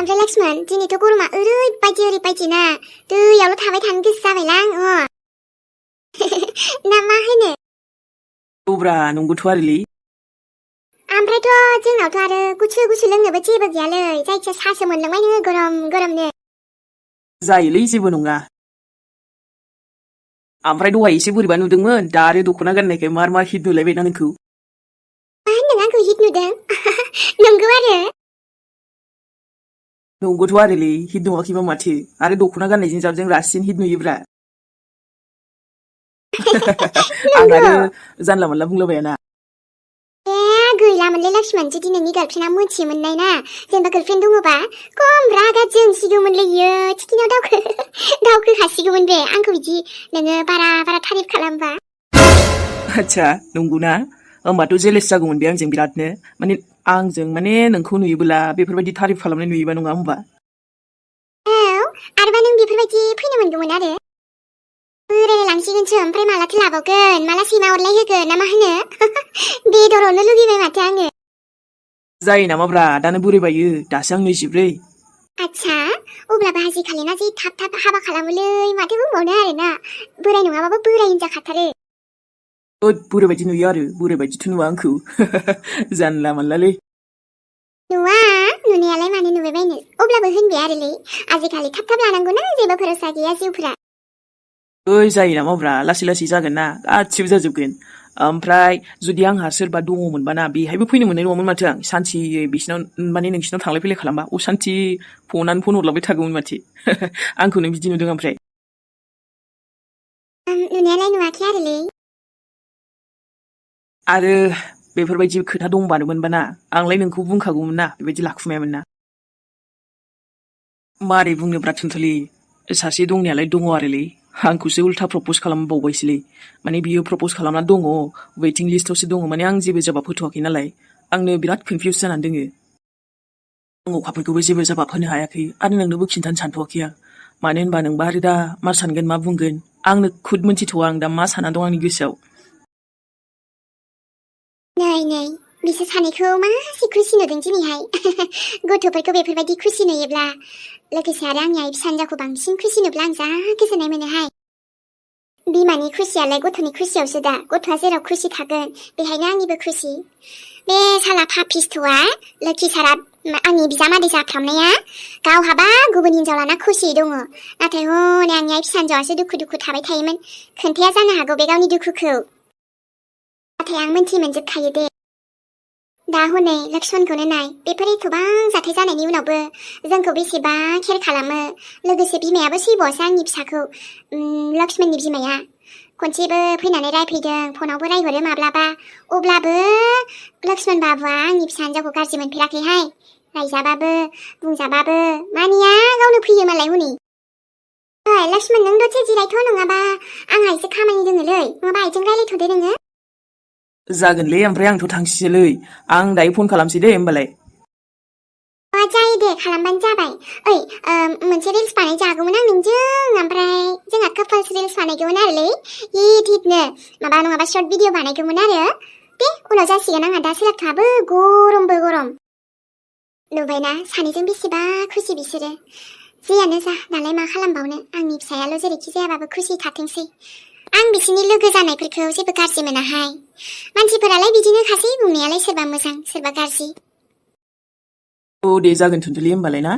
ओमफ्राय लक्ष्मण दिनैथ' गरमा ओरैबायदिना दैयावल' थाबाय थानो गोसो जाबायलां ना मा होनो? औब्रा नंगौथ' आरोलै। ओमफ्रायथ' जोंनावथ' आरो गुसु लोंनोबो जेबो गैयालै, जायखिया साहासो मोनलोंबाय नोङो गरमनो। जायोलै जेबो नङा। ओमफ्राय दहाय एसे बोरैबा नुदोंमोन, दा आरो दख'ना गाननायखाय मार हिट नुलायबायना नोंखौ। मा होनदों आंखौ हिट नुदों? नंगौ आरो? नंगौथ' आरोलै, हिट नङाखैबा माथो, आरो दख'ना गाननायजों जाबजों रासिन हिट नुयोब्रा। आं नंगौ? आरो जानला मोनला बुंलाबायाना। गैलामोनलै लक्ष्मण, जुदि नोंनि गार्लफ्रेन्डआ मिथियोमोननाय ना, जेनेबा गार्लफ्रेन्ड दङबा खम रागा जोंसिगौमोनलै इयो, थिखिनियाव दावखोखासिगौमोन बे आंखौ बिदि नोङो बारा थारिफ खालामबा। आच्छा नंगौना? होमबाथ' जेलेस जागौमोन बे आंजों बिरादनो, आंजों नोंखौ नुयोबोला बेफोरबायदि थारिफ खालामनाय नुयोबा, नङा होमबा? औ, आरोबा नों बेफोरबायदि फैनो मोनगौमोन आरो? बोरायलायलांसिगोनसो, ओमफ्राय मालाथो लाबावगोन, माला सैमा अरलाय होगोन ना मा होनो? बेदरावनो लुगैबाय माथो आङो। जायो नामाब्रा, दानो बोरायबायो, दासो आं 24। आच्छा, अब्लाबो आजिखालिना जि थाब हाबा खालामोलै, माथो बुंबावनो आरोना, बोराय नङाबाबो बोराय होनजाखाथारो। होद बोरायबायदि नुयो आरो, बोरायबायदिथ' नुवा आंखौ। जानला मोनलालै। नुवा, नुनायालाय मानो नुबाय बायनो, अब्लाबो होनबाय आरोलै, आजिखालि थाब लानांगौना, जेबो भरोसा गैया जिउफोरा। ओइ जायो नामाब्रा, लासै जागोन ना, गासिबो जाजोबगोन। ओमफ्राय जुदि आंहा सोरबा दङमोनबा ना, बेहायबो फैनो मोननाय नङामोन माथो आं, सान्थियै बिसिनाव नोंसिनाव थांलाय फैलाय खालामबा, असान्थि फन हरलाबाय थागौमोन माथो। आंखौनो बिदि नुदों ओमफ्राय? नुनायालाय नुवाखै आरोलै। आरो बेफोरबायदि खोथा दंबानोमोनबा ना, आंलाय नोंखौ बुंखागौमोन ना, बेबायदि लाखुमायामोन ना। मारै बुंनोब्रा थुनथुलि, सासे दंनायालाय दङ आरोलै, आंखौसो उल्था प्रप'ज खालामबावबायसोलै। बियो प्रप'ज खालामना दङ, वेटिं लिस्टआवसो दङ, आं जेबो जाबाब होथ'वाखै नालाय, आंनो बिराद कनफिउस जानानै दोङो। आं अखाफोरखौबो जेबो जाबाब होनो हायाखै, आरो नोंनोबो खिन्थानो सानथ'वाखै आं। मानो होनबा नोंबा आरो दा मा सानगोन मा बुंगोन, आंनो खुद मोनथिथ'आ आं दा मा साना दं आंनि गोसोआव। नै, बिसोर सानैखौ मासे खुसि नुदों दिनैहाय। गथ'फोरखौ बेफोरबायदि खुसि नुयोब्ला, लोगोसे आरो आंनि आइ फिसा हिन्जावखौ बांसिन खुसि नुब्ला आं जा गोजोननाय मोनोहाय। बिमानि खुसियालाय गथ'नि खुसियावसो दा, गथ'आ जेराव खुसि थागोन, बेहायनो आंनिबो खुसि। बे साला पापिस्थ'आ, लोखि सारा आंनि बिजामादै जाफ्रामनाया, गावहाबा गुबुन हिन्जाव लाना खुसियै दङ, नाथाय हनै आंनि आइ फिसा हिन्जावासो दुखु थाबाय थायोमोन, खोन्थाया जानो हागौ बे गावनि दुखुखौ। नाथाय आं मोनथिमोनजोबखायो दे। दा हनै लक्ष्मणखौनो नाय, बेफोर एथ'बां जाथाय जानायनि उनावबो जोंखौ बेसेबां केयार खालामो, लोगोसे बिमायाबो सैबावासो आंनि फिसाखौ, लक्ष्मणनि बिमाया। खनसेबो फैनानै रायफैदों, फनावबो रायहरो माब्लाबा, अब्लाबो लक्ष्मण बाबुआ आंनि फिसा हिन्जावखौ गाज्रि मोनफेराखैहाय, रायजाबाबो, बुंजाबाबो, मानिया गावनो फैयो मालाय हनै। ओइ लक्ष्मण, नों दसे जिरायथ', नङाबा आंहा एसे खामानि दोङोलै, नङाबा आइजों रायलायथ'दो नोङो। जागोनलै, ओमफ्राय आंथ' थांसैसोलै, आं दायो फन खालामसै दे होमबालाय। जायो दे, खालामबानो जाबाय। ओइ, मोनसे रिल्स बानायजागौमोन आं नोंजों, ओमफ्राय जोंहा कापल्स रिल्स बानायगौमोन आरोलै, हिटनो, नङाबा शर्ट भिडिअ बानायगौमोन आरो। दे, उनाव जासिगोन, आंहा दा सोलाबथ'आबो, गरमबो गरम। नुबायना, सानैजों बेसेबा खुसि बिसोरो। जियानो जा, दालाय मा खालामबावनो, आंनि फिसायाल' जेरैखि जायाबाबो खुसि थाथोंसै। आं बिसोरनि लोगो जानायफोरखौ जेबो गाज्रि मोनाहाय। मानसिफोरालाय बिदिनो खासै, बुंनायालाय सोरबा मोजां, सोरबा गाज्रि। औ दे जागोन थुनथुलि होमबालाय ना।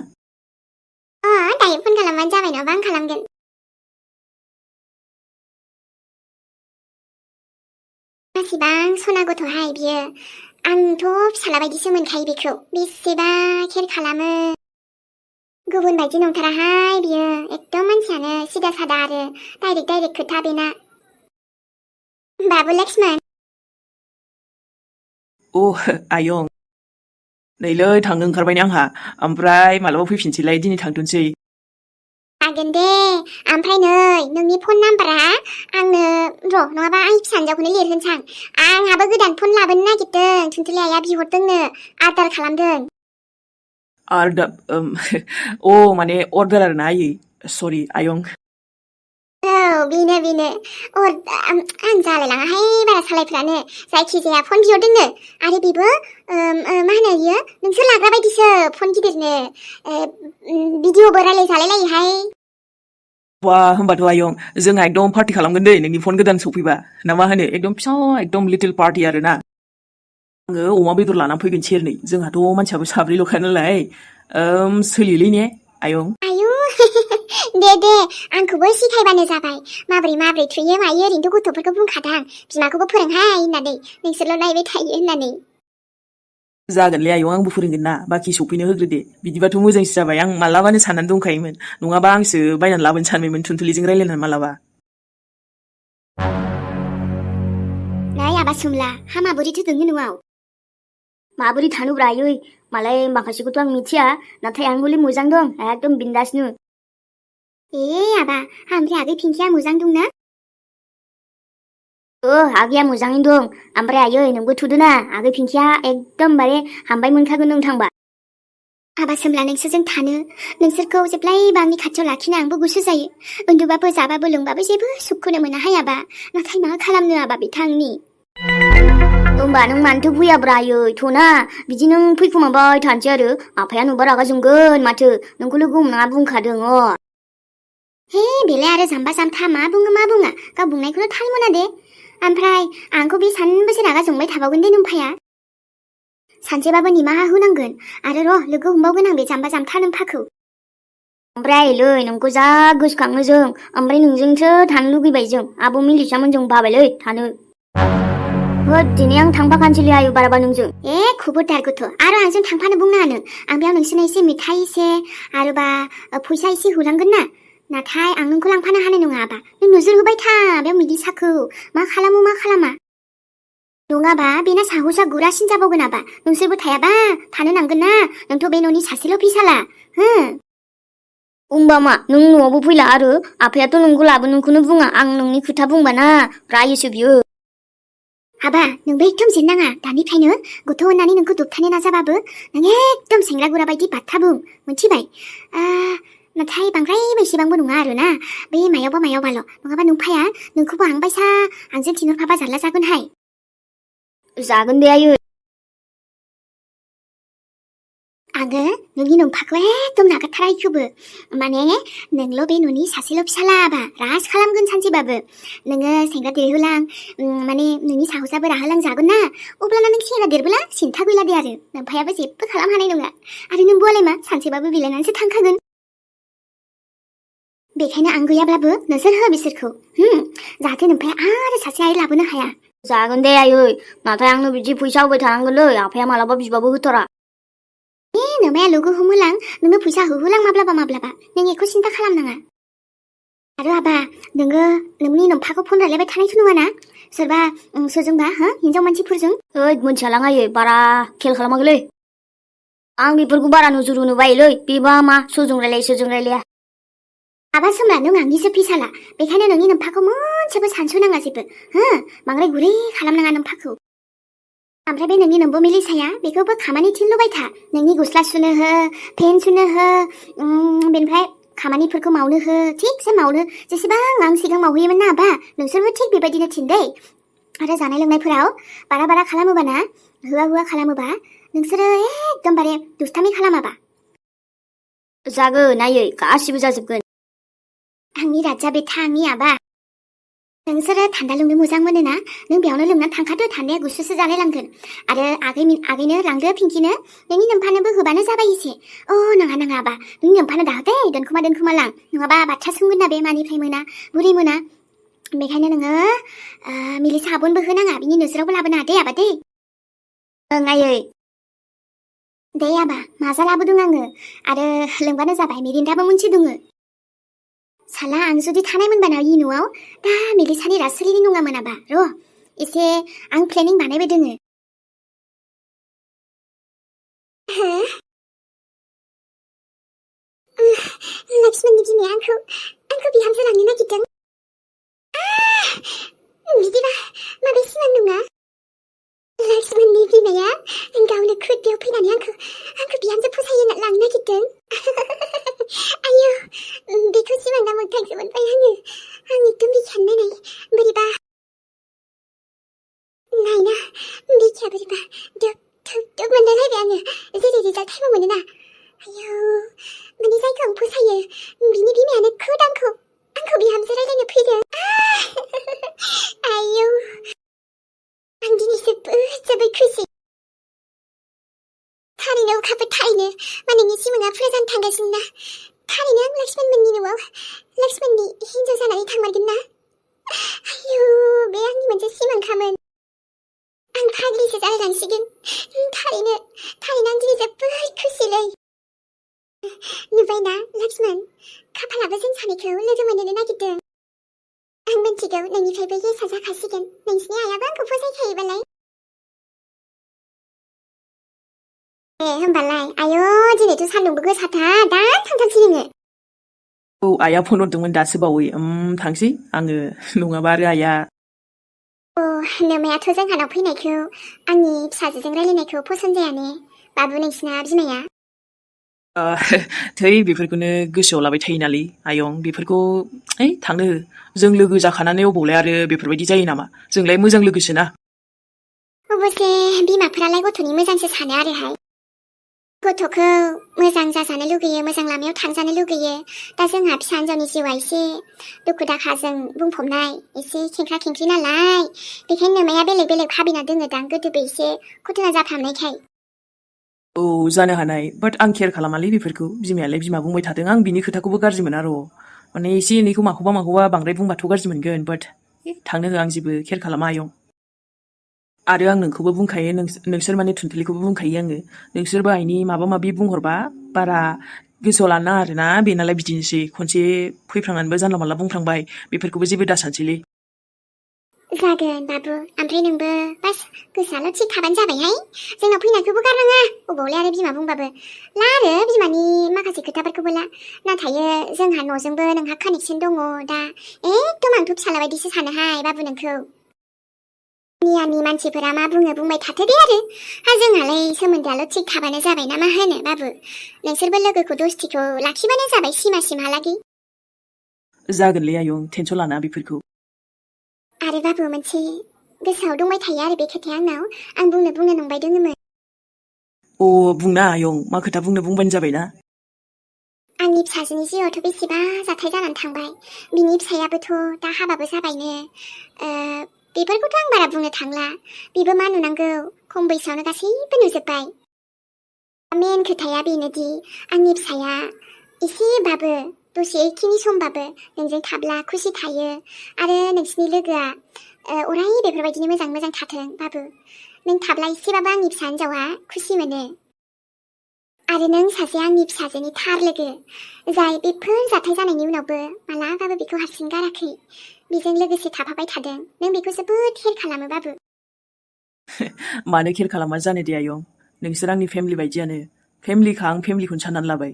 दायो फन खालामबानो जाबाय, नङाबा आं खालामगोन। मासिबां सना गथ'हाय बियो, आंथ' फिसाला बायदिसो मोनखायो बेखौ, बेसेबा केयार खालामो। गुबुन बायदि नंथाराहाय बियो, एकदम मानसियानो सिदा सादा आरो डाइरेक्ट खोथा बेना। बाबु लक्ष्मण। आयं, नैलै थांनो ओंखारबाय आंहा, ओमफ्राय मालाबा फैफिनसैलाय, दिनै थांथ'नोसै। जागोन दे, ओमफ्राय नै, नोंनि फन नाम्बारा आंनो नङाबा आंनि फिसा हिन्जावखौनो लिरहोनोसां, आंहाबो गोदान फन लाबोनो नागिरदों, थुनथुलि आइया बिहरदोंनो, आदार खालामदों। अर्डार आरोना आयै, सरि आयं। बेनो आं जालायलाङाहाय बारा सालायफ्रानो जायखिजाया फन बिहरदोंनो आरो बेबो मा होनो बियो नोंसोर लाग्रा बायदिसो फन गिदिरनो भिडिअबो रायलाय जालाय लायोहाय वा होमबाथ' आयं जोंहा एकदम पार्टि खालामगोन दै नोंनि फन गोदान सफैबा ना मा होनो एकदम फिसा एकदम लिटिल पार्टि आरोना आङो अमा बेदर लानानै फैगोन सेरनै जोंहाथ' मानसियाबो साब्रैल'खा नालाय सोलियोलै ने आयं आयु दे आंखौबो सिखायबानो जाबाय माब्रै थुयो मायो ओरैनोथ' गथ'फोरखौ बुंखादां बिमाखौबो फोरोंहाय होननानै नोंसोरल' नायबाय थायो होननानै जागोनलै आयं आंबो फोरोंगोन ना बाखि सफैनो होग्रो दे बिदिबाथ' मोजांसो जाबाय आं मालाबानो साननानै दंखायोमोन नङाबा आंसो बायनानै लाबोनो सानबायमोन थुनथुलिजों रायलायनानै मालाबा नै आबा सोमला हा माबोरैथो दोङो न'आव माबोरै थानोब्रा आयै मालाय माखासेखौथ' आं मिथिया नाथाय आं हले मोजां दं एकदम बिन्दासनो आबा ओमफ्राय आगै पिंकिया मोजां दंना आगैया मोजाङैनो दं ओमफ्राय आयै नोंबो थुदोना आगै पिंकिया एकदमबारे हामबाय मोनखागोन नों थांबा आबा सोमला नोंसोरजों थानो नोंसोरखौ जेब्लायबो आंनि खाथियाव लाखिनो आंबो गुसु जायो उन्दुबाबो जाबाबो लोंबाबो जेबो सुखखौनो मोनाहाय आबा नाथाय मा खालामनो आबा बिथांनि होमबा नों मानोथो फैयाब्रा आयै थ'ना बिदि नों फैखुमाबाय थानोसै आरो आफाया नुबा रागा जोंगोन माथो नोंखौ लोगो हमनाङा बुंखादों हे बेलाय आरो जाम्बा जाम्था मा बुङा गाव बुंनायखौनो थाल मोना दे ओमफ्राय आंखौ बे सानबेसे रागा जोंबाय थाबावगोन दे नोम्फाया सानसेबाबो निमाहा होनांगोन आरो लोगो हमबावगोन आं बे जाम्बा जाम्था नोम्फाखौ ओमफ्राय आइलै नोंखौ जा गोसोखाङो जों ओमफ्राय नोंजोंसो थानो लुगैबाय जों आब' मिलिसामोनजों बाबायलै थानो दिनै आं थांफाखानोसैलै आयु बाराबा नोंजों खबरदार गथ' आरो आंजों थांफानो बुंनाङानो आं बेयाव नोंसोरनो एसे मिठाइ एसे आरोबा फैसा एसे होलांगोन ना नाथाय आं नोंखौ लांफानो हानाय नङा आबा नों नोजोर होबाय था बेयाव मिलिसाखौ मा खालामो मा खालामा नङाबा बेना साहसआ गुरासिन जाबावगोन आबा नोंसोरबो थायाबा थानो नांगोन ना नोंथ' बे न'नि सासेल' फिसाला होमबा मा नों न'आवबो फैला आरो आफायाथ' नोंखौ लाबोनोखौनो बुङा आं नोंनि खोथा बुंबा ना रायोसो बियो आबा नोंबो एकदम जेननाङा दानिफ्रायनो गथ' होननानै नोंखौ दबथायनो नाजाबाबो नों एकदम सेंग्रा गुरा बायदि बाथ्रा बुं मोनथिबाय नाथाय बांद्राय बेसेबांबो नङा आरोना बे मायावबाल' नङाबा नोम्फाया नोंखौबो आंबायसा आंजों थिनहरफाबा जारला जागोनहाय जागोन दे आयै आङो नोंनि नोम्फाखौ एकदम नागारथाराखौबो माने नोंल' बे न'नि सासेल' फिसाला आबा राज खालामगोन सानसेबाबो नोङो सेंग्रा देरहोलां माने नोंनि साहसाबो राहोलां जागोन ना अब्लाना नों सेंग्रा देरबोला सिन्था गैला दे आरो नोम्फायाबो जेबो खालाम हानाय नङा आरो नों बुआलाय मा सानसेबाबो बिलाइनानैसो थांखागोन बेखायनो आं गैयाब्लाबो नोजोर हो बिसोरखौ जाहाथे नोम्फाया आरो सासे आइ लाबोनो हाया जागोन दे आयै नाथाय आंनो बिदि फैसा होबाय थानांगोनलै आफाया मालाबा बिबाबो होथारा नोमाया लोगो हमोलां नोंनो फैसा होहोलां माब्लाबा नों एखौ सिन्था खालामनाङा आरो आबा नोङो नोंनि नोम्फाखौ फन रायलायबाय थानायथ' नङाना सोरबा सोरजोंबा हिनजाव मानसिफोरजों मोनथियालां आयै बारा खेल खालामाखैलै आं बेफोरखौ बारा नोजोर होनो बायोलै बेबा मा सोरजों रायलाया आबा सोमला नों आंनिसो फिसाला बेखायनो नोंनि नोम्फाखौ मोनसेबो सानस'नाङा जेबो बांद्राय गुरै खालामनाङा नोम्फाखौ ओमफ्राय बे नोंनि नोम्ब' मिलिसाया बेखौबो खामानि थिनलुबाय था नोंनि गस्ला सुनो हो फेन सुनो हो बेनिफ्राय खामानिफोरखौ मावनो हो थिगसे मावनो जेसेबां आं सिगां मावहैयोमोन ना आबा नोंसोरबो थिग बेबायदिनो थिन दै आरो जानाय लोंनायफोराव बारा खालामोबाना होआ खालामोबा नोंसोरो एकदमबारे दुस्थामि खालामाबा जागोन आयै गासिबो जाजोबगोन आंनि राजा बेथा आंनि आबा नोंसोरो थान्दा लोंनो मोजां मोनोना नों बेयावनो लोंनानै थांखादो थान्दाया गुसुसो जालाय लांगोन आरो आगैनो लांदो पिंकिनो नोंनि नोम्फानोबो होबानो जाबाय एसे नाङा आबा नोंनि नोम्फानो दाहोदे दोनखोमा लां नङाबा बाथ्रा सोंगोन ना बे मानिफ्राय मोना बोरै मोना बेखायनो नोङो मिलि साबुनबो होनाङा बिनि नोजोरावबो लाबोनो दे आबा दे आयै दे आबा माजा लाबोदों आङो आरो लोंबानो जाबाय मिरिन्दाबो मोनसे दङ साला आं जुदि थानाय मोनबाना इ न'आव दा मिलिसानि रासोलिनि नङामोन आबा एसे आं प्लेनिं बानायबाय दोङो लक्ष्मणनि बिमाया आंखौ बिहामजो लांनो नागिरदों बिदिबा माबे सिमां नङा लक्ष्मणनि बिमाया गावनो खोरदैयाव फैनानै आंखौ बिहामजो फसायो लांनो नागिरदों आयौ बेखौ सिमां दा मोगथांसो मोनबाय रिजाल्ट टाइमाव मोनोना आयौ माने जायखौ आं फसायो बिनि बिमायानो खुद आंखौ बिहामजो रायलायनो फैदों आयौ आं दिनै जोबोद खुसि थारैनो अखाफोर थारैनो मानोनि सिमाङा फुरा जानो थांगासिनो ना थारैनो आं लक्ष्मण मोननि न'आव लक्ष्मणनि हिनजाव जानानै थांमारगोन ना आयौ बे आंनि मोनसे सिमांखामोन आं फाग्लिसो जालायलांसिगोन थारैनो आं दिनै जोबोद खुसिलै नुबायना लक्ष्मण खाफालाबो जों सानैखौ लोगो मोननो नागिरदों आं मिन्थिगौ नोंनिफ्रायबो येसआ जाखासिगोन नोंसिनि आइयाबो आंखौ फसायखायोबालाय होमबालाय आयौ दिनैथ' सान्दुंबो गोसाथार दा थांथारसै नोङो औ आइया फन हरदोंमोन दासो बावै थांसै आङो नङाबा आरो आइया नोमायाथ' जोंहानाव फैनायखौ आंनि फिसाजोजों रायलायनायखौ फसन जायाने बाबु नोंसिना बिमाया थै बेफोरखौनो गोसोआव लाबाय थायो नालै आयं बेफोरखौ थांनो हो जों लोगो जाखानानै अबावलाय आरो बेफोरबायदि जायो नामा जोंलाय मोजां लोगोसो ना अबसे बिमाफोरालाय गथ'नि मोजांसो सानो आरोहाय गथ'खौ मोजां जाजानो लुगैयो मोजां लामायाव थांजानो लुगैयो दा जोंहा फिसा हिन्जावनि जिउआ एसे दुखु दाखाजों बुंफबनाय एसे खेंख्रा खेंख्रि नालाय बेखायनो नोमाया बेलेग भाबिना दोङोदां गोदोबो एसे घटना जाफ्रामनायखाय औ जानो हानाय बाट आं केयार खालामालै बेफोरखौ बिमायालाय बिमा बुंबाय थादों आं बिनि खोथाखौबो गाज्रि मोना र' माने एसे एनैखौ माखौबा बांद्राय बुंबाथ' गाज्रि मोनगोन बाट थांनो हो आं जेबो केयार खालामा आयं आरो आं नोंखौबो बुंखायो नोंसोर माने थुनथुलिखौबो बुंखायो आङो नोंसोरबो आइनि माबा माबि बुंहरबा बारा गोसोआव लानो नाङा आरोना बेनालाय बिदिनोसै खनसे फैफ्रांनानैबो जानला मानला बुंफ्रांबाय बेफोरखौबो जेबो दासानसैलै जागोन बाबु ओमफ्राय नोंबो बास गोसोआल' थिग थाबानो जाबायहाय जोंनाव फैनायखौबो गारनाङा अबावलाय आरो बिमा बुंबाबो ला आरो बिमानि माखासे खोथाफोरखौबो ला नाथाय जोंहा न'जोंबो नोंहा कानेक्सन दङ दा एकदम आंथ' फिसाला बायदिसो सानोहाय बाबु नोंखौ मियानि मानसिफोरा मा बुङो बुंबाय थाथो दे आरो जोंहालाय सोमोन्दोआल' थिग थाबानो जाबाय ना मा होनो बाबु नोंसोरबो लोगोखौ दस्थिखौ लाखिबानो जाबाय सिमासिमहालागै जागोनलै आयं टेनसन लाना बेफोरखौ आरो बाबु मोनसे गोसोआव दंबाय थायो आरो बे खोथाया आंनाव आं बुंनो नंबाय दोङोमोन बुंना आयं मा खोथा बुंबानो जाबायना आंनि फिसाजोनि जिउआवथ' बेसेबा जाथाय जानानै थांबाय बिनि फिसायाबोथ' दा हाबाबो जाबायनो बेफोरखौथ' आं बारा बुंनो थांला बेबो मा नुनांगौ खम बैसोआवनो गासैबो नुजोब्बाय मेन खोथाया बेनोदि आंनि फिसाया एसेबाबो दसेखिनि समबाबो नोंजों थाब्ला खुसि थायो आरो नोंसिनि लोगोआ अराय बेफोरबायदिनो मोजां थाथों बाबु नों थाब्ला एसेबाबो आंनि फिसा हिन्जावा खुसि मोनो आरो नों सासे आंनि फिसाजोनि थार लोगो जाय बेफोर जाथाय जानायनि उनावबो मालाबाबो बेखौ हारसिं गाराखै बेजों लोगोसे थाफाबाय थादों नों बेखौ जोबोद केयार खालामो बाबु मानो केयार खालामा जानो दे आयं नोंसोर आंनि फेमिलि बायदियानो फेमिलिखा आं फेमिलिखौनो साननानै लाबाय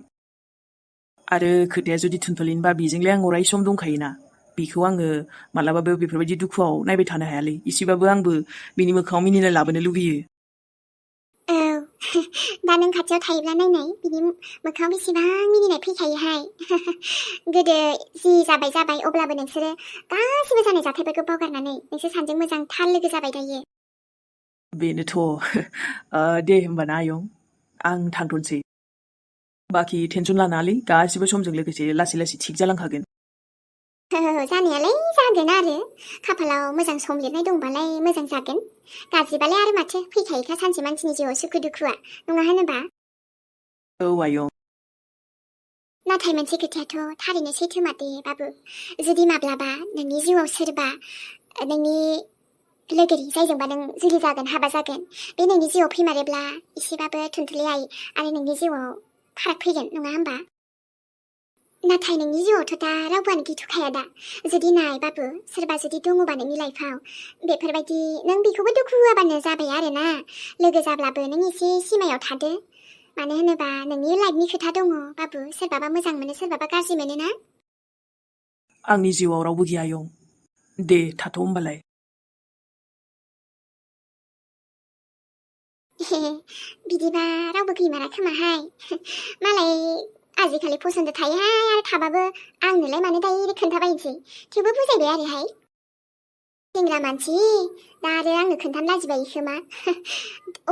आरो खोथाया जुदि थुनथुलिनबा बेजोंलाय आं अराय सम दंखायोना बेखौ आङो मालाबाबो बेफोरबायदि दुखुआव नायबाय थानो हायालै एसेबाबो आंबो बिनि मोखाङाव मिनिनाय लाबोनो लुगैयो दा नों खाथियाव थायोब्ला नायनाय बिनि मोखाङाव बेसेबां मिनिनाय फैखायोहाय गोदो जि जाबाय अब्लाबो नोंसोरो गासिबो जानाय जाथायफोरखौ बावगारनानै नोंसोर सानैजों मोजां थार लोगो जाबाय दायो बेनोथ' दे होमबाना आयं आं थांथ'नोसै बाखि टेनसन लानाङालै गासिबो समजों लोगोसे लासै थिग जालांखागोन जानायालाय जागोन आरो खाफालाव मोजां सम लिरनाय दंबालाय मोजां जागोन गाज्रिबालाय आरो माथो फैखायोखा सानसे मानसिनि जिउआव सुखु दुखुआ नङा होनोबा औ आयं नाथाय मोनसे खोथायाथ' थारैनो सैथो मादे बाबु जुदि माब्लाबा नोंनि जिउआव सोरबा नोंनि लोगोरि जायजोंबा नों जुलि जागोन हाबा जागोन बे नोंनि जिउआव फैमारोब्ला एसेबाबो थुनथुलि आइ आरो नोंनि जिउआव फाराग फैगोन नङा होनबा नाथाय नोंनि जिउआवथ' दा रावबोआनो गैथ'खाया दा जुदि नाय बाबु सोरबा जुदि दङबा नोंनि लाइफआव बेफोरबायदि नों बेखौबो दुखु होआबानो जाबाय आरोना लोगो जाब्लाबो नों एसे सिमायाव थादो मानो होनोबा नोंनि लाइफनि खोथा दङ बाबु सोरबाबा मोजां मोनो सोरबाबा गाज्रि मोनो ना आंनि जिउआव रावबो गैया आयं दे थाथ' होमबालाय बिदिबा रावबो गैमारा खोमाहाय मालाय आजिखालि फसन्द थायोहाय आरो थाबाबो आंनोलाय मानो डाइरेक्ट खोन्थाबायनोसै थेवबो बुजायबाय आरोहाय सेंग्रा मानसि दा आरो आंनो खोन्थानो लाजिबाय खोमा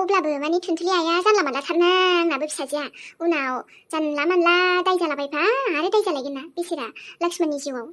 अब्लाबो माने थुनथुलि आइया जानला मानलाथारना आंनाबो फिसाजोआ उनाव जानला मानला दाय जालाबायबा आरो दाय जालायगोन ना बेसेरा लक्ष्मणनि जिउआव